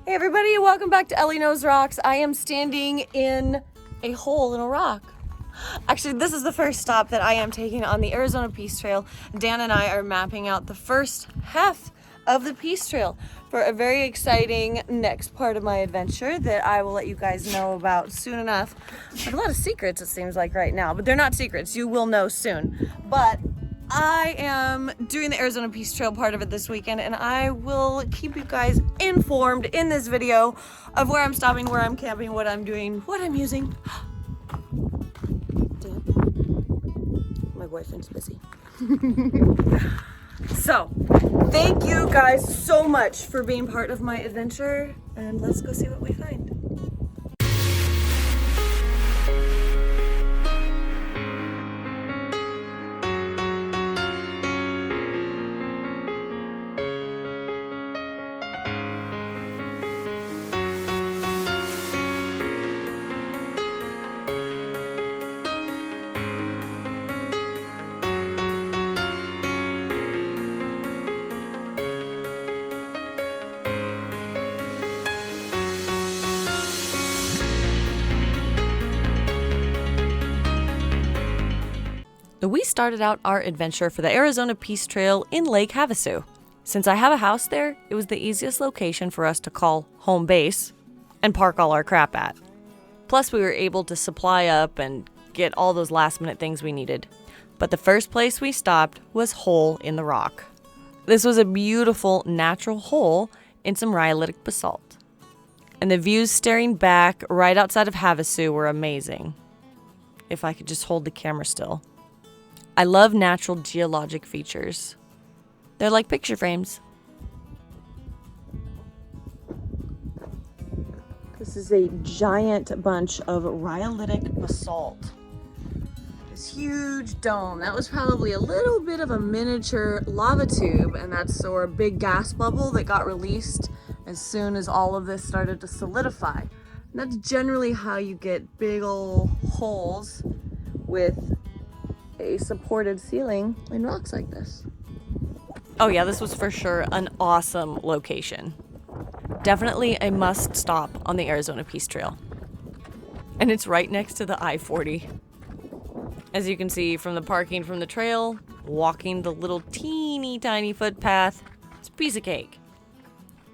Hey everybody, welcome back to Elley Knows Rocks. I am standing in a hole in a rock. Actually, this is the first stop that I am taking on the Arizona Peace Trail. Dan and I are mapping out the first half of the Peace Trail for a very exciting next part of my adventure that I will let you guys know about soon enough. There's a lot of secrets, it seems like right now, but they're not secrets. You will know soon. But I am doing the Arizona Peace Trail part of it this weekend, and I will keep you guys informed in this video of where I'm stopping, where I'm camping, what I'm doing, what I'm using. Damn. My boyfriend's busy. So, thank you guys so much for being part of my adventure, and let's go see what we find. We started out our adventure for the Arizona Peace Trail in Lake Havasu. Since I have a house there, it was the easiest location for us to call home base and park all our crap at. Plus, we were able to supply up and get all those last minute things we needed. But the first place we stopped was Hole in the Rock. This was a beautiful natural hole in some rhyolitic basalt. And the views staring back right outside of Havasu were amazing. If I could just hold the camera still. I love natural geologic features. They're like picture frames. This is a giant bunch of rhyolitic basalt. This huge dome. That was probably a little bit of a miniature lava tube, and that's or a big gas bubble that got released as soon as all of this started to solidify. And that's generally how you get big old holes with a supported ceiling in rocks like this. Oh yeah, this was for sure an awesome location. Definitely a must stop on the Arizona Peace Trail. And it's right next to the I-40. As you can see from the parking from the trail, walking the little teeny tiny footpath, it's a piece of cake.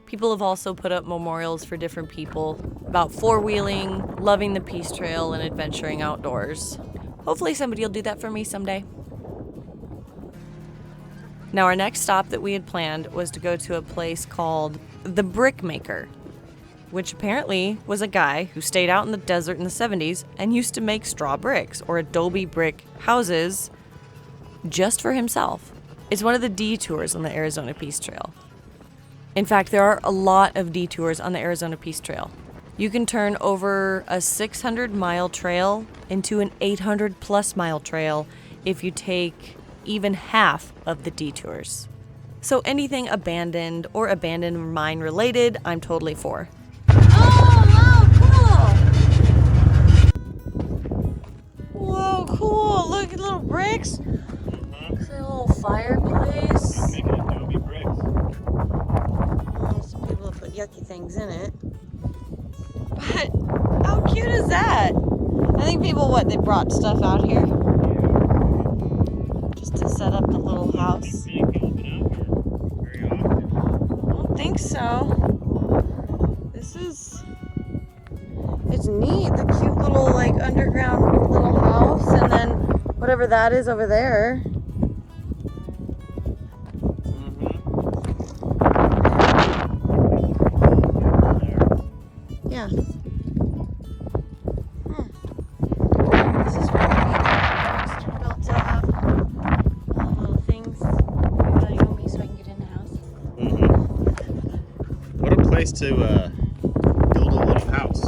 People have also put up memorials for different people about four-wheeling, loving the Peace Trail, and adventuring outdoors. Hopefully somebody will do that for me someday. Now our next stop that we had planned was to go to a place called the Brick Maker, which apparently was a guy who stayed out in the desert in the 70s and used to make straw bricks or adobe brick houses just for himself. It's one of the detours on the Arizona Peace Trail. In fact, there are a lot of detours on the Arizona Peace Trail. You can turn over a 600-mile trail into an 800-plus mile trail if you take even half of the detours. So anything abandoned or abandoned mine related, I'm totally for. Oh, wow, cool! Whoa, cool! Look at little bricks. It's a little fireplace. I'm making adobe bricks. Some people put yucky things in it. But how cute is that? I think people, they brought stuff out here just to set up the little house. I don't think so. It's neat, the cute little underground little house, and then whatever that is over there. Yeah. This is really neat. Built up. All little things. You gotta show me so I can get in the house. What a place to build a little house.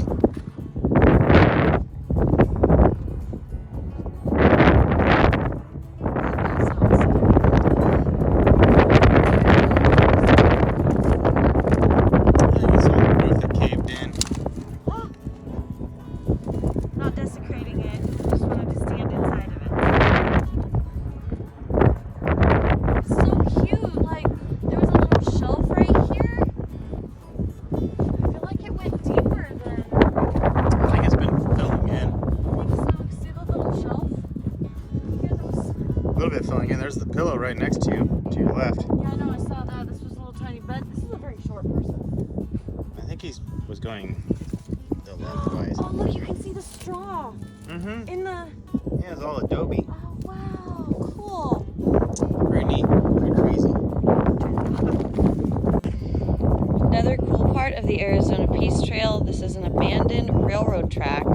So cute, like there was a little shelf right here. I feel pillow right next to you, to your left. Yeah, I know, I saw that. This was a little tiny bed. This is a very short person. I think he was going the lengthwise. Oh, look, you can see the straw Mm-hmm. in the... Yeah, it's all Adobe. Oh, wow, cool. Very neat. Very crazy. Another cool part of the Arizona Peace Trail, this is an abandoned railroad track.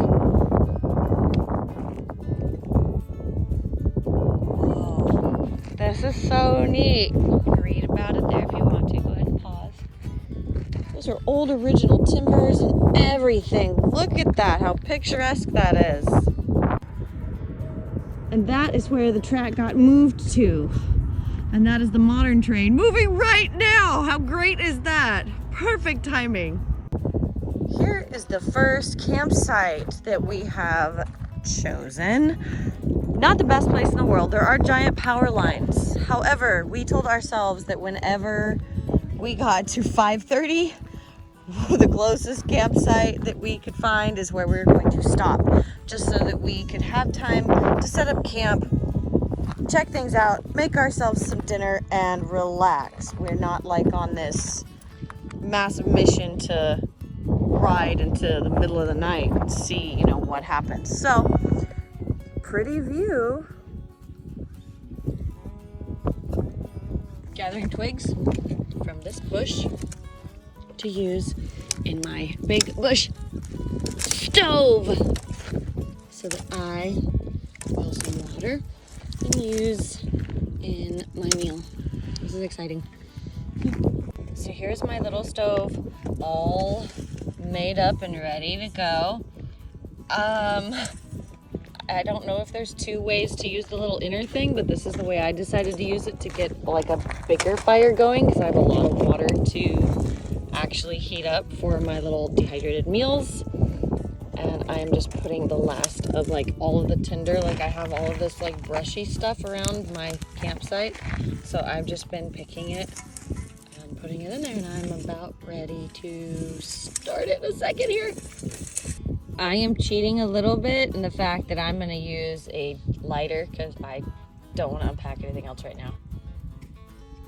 Whoa, this is so neat. You can read about it there if you want to. Go ahead and pause. Those are old original timbers and everything. Look at that, how picturesque that is. And that is where the track got moved to. And that is the modern train moving right now. How great is that? Perfect timing. Here is the first campsite that we have chosen. Not the best place in the world. There are giant power lines. However, we told ourselves that whenever we got to 5:30, the closest campsite that we could find is where we were going to stop, just so that we could have time to set up camp, check things out, make ourselves some dinner, and relax. We're not like on this massive mission to ride into the middle of the night and see, you know, what happens. So, pretty view. Gathering twigs from this bush to use in my big bush stove so that I boil some water and use in my meal. This is exciting. So here's my little stove, all made up and ready to go. I don't know if there's two ways to use the little inner thing, but this is the way I decided to use it to get like a bigger fire going, because I have a lot of water to actually heat up for my little dehydrated meals. And I am just putting the last of like all of the tinder, like I have all of this like brushy stuff around my campsite, so I've just been picking it and putting it in there, and I'm about ready to start it in a second here. I am cheating a little bit in the fact that I'm going to use a lighter because I don't want to unpack anything else right now.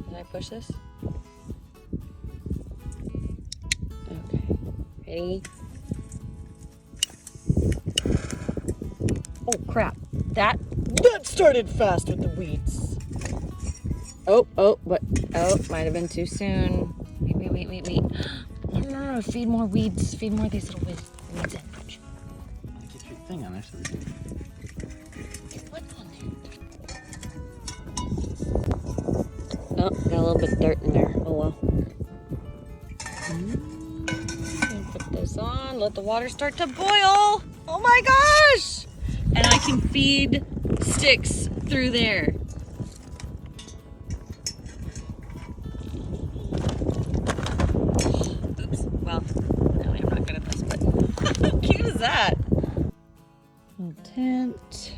Did I push this? Okay, ready? Oh crap, that started fast with the weeds. Oh, might have been too soon. Wait. No, feed more weeds, feed more of these little weeds in. Get your thing on there so we can... What on there? Oh, got a little bit of dirt in there. Oh well. Put this on, let the water start to boil. Oh my gosh! And I can feed sticks through there. Oops, well, apparently I'm not good at this, but how cute is that? Little tent,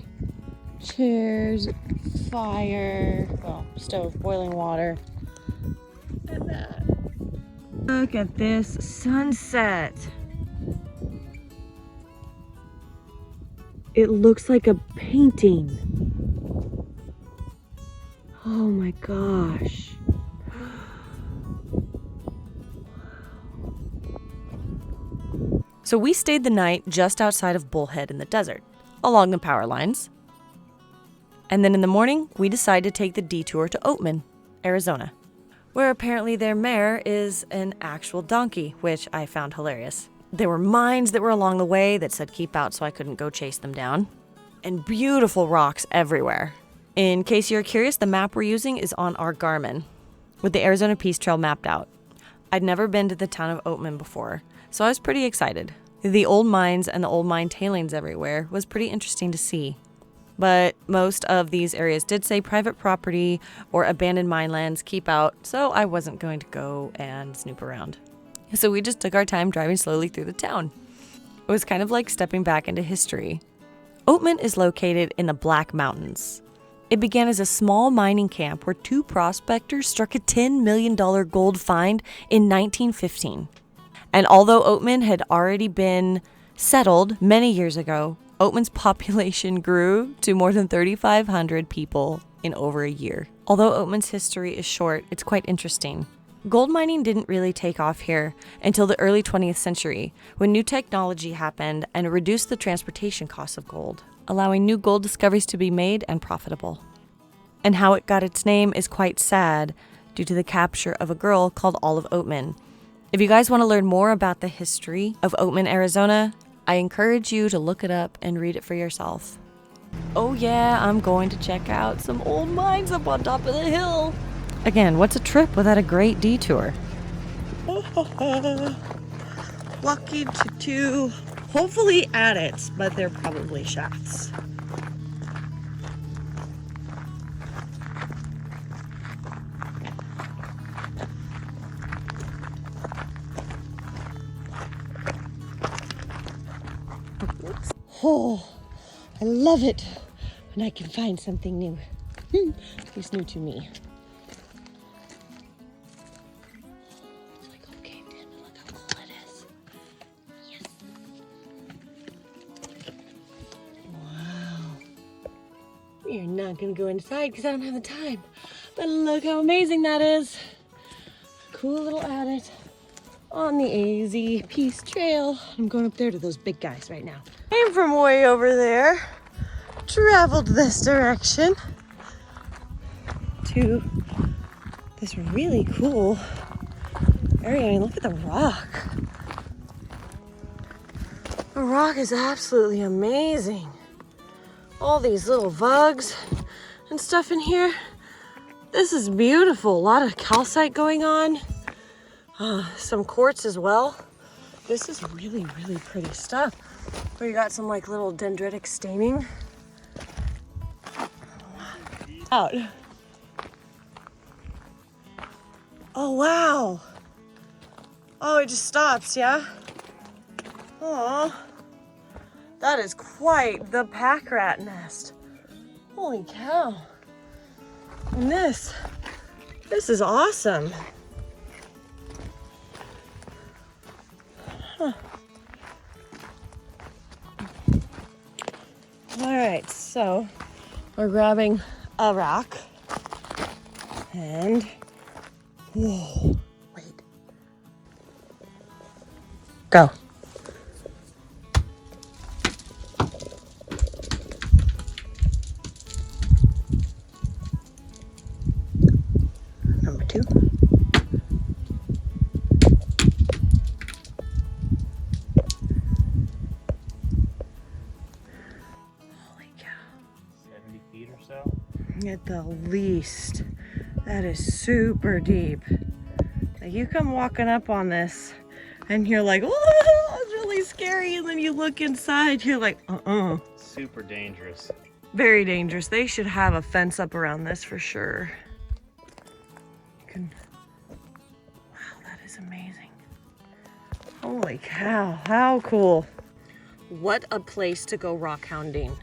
chairs, fire, well, stove, boiling water, and that. Look at this sunset. It looks like a painting. Oh my gosh. So we stayed the night just outside of Bullhead in the desert, along the power lines. And then in the morning, we decided to take the detour to Oatman, Arizona, where apparently their mayor is an actual donkey, which I found hilarious. There were mines that were along the way that said keep out, so I couldn't go chase them down. And beautiful rocks everywhere. In case you're curious, the map we're using is on our Garmin, with the Arizona Peace Trail mapped out. I'd never been to the town of Oatman before, so I was pretty excited. The old mines and the old mine tailings everywhere was pretty interesting to see. But most of these areas did say private property or abandoned mine lands, keep out, so I wasn't going to go and snoop around. So we just took our time driving slowly through the town. It was kind of like stepping back into history. Oatman is located in the Black Mountains. It began as a small mining camp where two prospectors struck a $10 million gold find in 1915. And although Oatman had already been settled many years ago, Oatman's population grew to more than 3,500 people in over a year. Although Oatman's history is short, it's quite interesting. Gold mining didn't really take off here until the early 20th century, when new technology happened and reduced the transportation costs of gold, allowing new gold discoveries to be made and profitable. And how it got its name is quite sad, due to the capture of a girl called Olive Oatman. If you guys want to learn more about the history of Oatman, Arizona, I encourage you to look it up and read it for yourself. Oh yeah, I'm going to check out some old mines up on top of the hill. Again, what's a trip without a great detour? Walking to two, hopefully adits, but they're probably shafts. Oh, I love it when I can find something new. It's new to me. It's like, okay, damn it, look how cool it is. Yes. Wow. We are not going to go inside because I don't have the time. But look how amazing that is. Cool little adit on the AZPT trail. I'm going up there to those big guys right now. Came from way over there, traveled this direction to this really cool area. I mean, look at the rock. The rock is absolutely amazing. All these little bugs and stuff in here. This is beautiful. A lot of calcite going on. Some quartz as well. This is really, really pretty stuff. Where you got some like little dendritic staining. Out. Oh wow. Oh, it just stops, yeah? Oh, that is quite the pack rat nest. Holy cow. And this is awesome. Huh. All right, so we're grabbing a rock and whoa, wait. Go. Number two. At the least. That is super deep. Like you come walking up on this and you're like, oh, it's really scary. And then you look inside, you're like, Super dangerous. Very dangerous. They should have a fence up around this for sure. Wow, that is amazing. Holy cow, how cool. What a place to go rock hounding.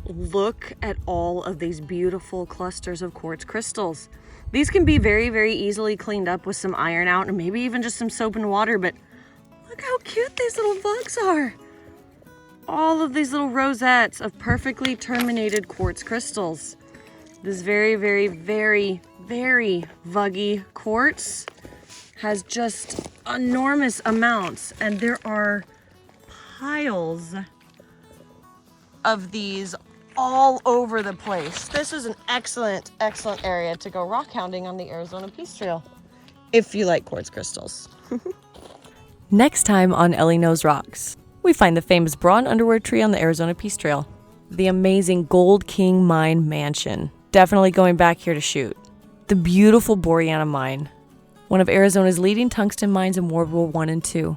Look at all of these beautiful clusters of quartz crystals. These can be very, very easily cleaned up with some iron out and maybe even just some soap and water, but look how cute these little bugs are. All of these little rosettes of perfectly terminated quartz crystals. This very, very, very, very vuggy quartz has just enormous amounts, and there are piles of these all over the place. This is an excellent, excellent area to go rock hounding on the Arizona Peace Trail, if you like quartz crystals. Next time on Elley Knows Rocks, we find the famous Braun underwear tree on the Arizona Peace Trail, the amazing Gold King Mine Mansion, definitely going back here to shoot, the beautiful Boreana Mine, one of Arizona's leading tungsten mines in World War I and II,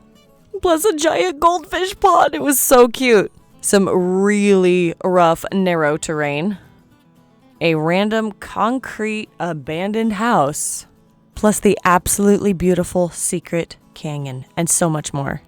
plus a giant goldfish pond. It was so cute. Some really rough, narrow terrain, a random concrete abandoned house, plus the absolutely beautiful secret canyon, and so much more.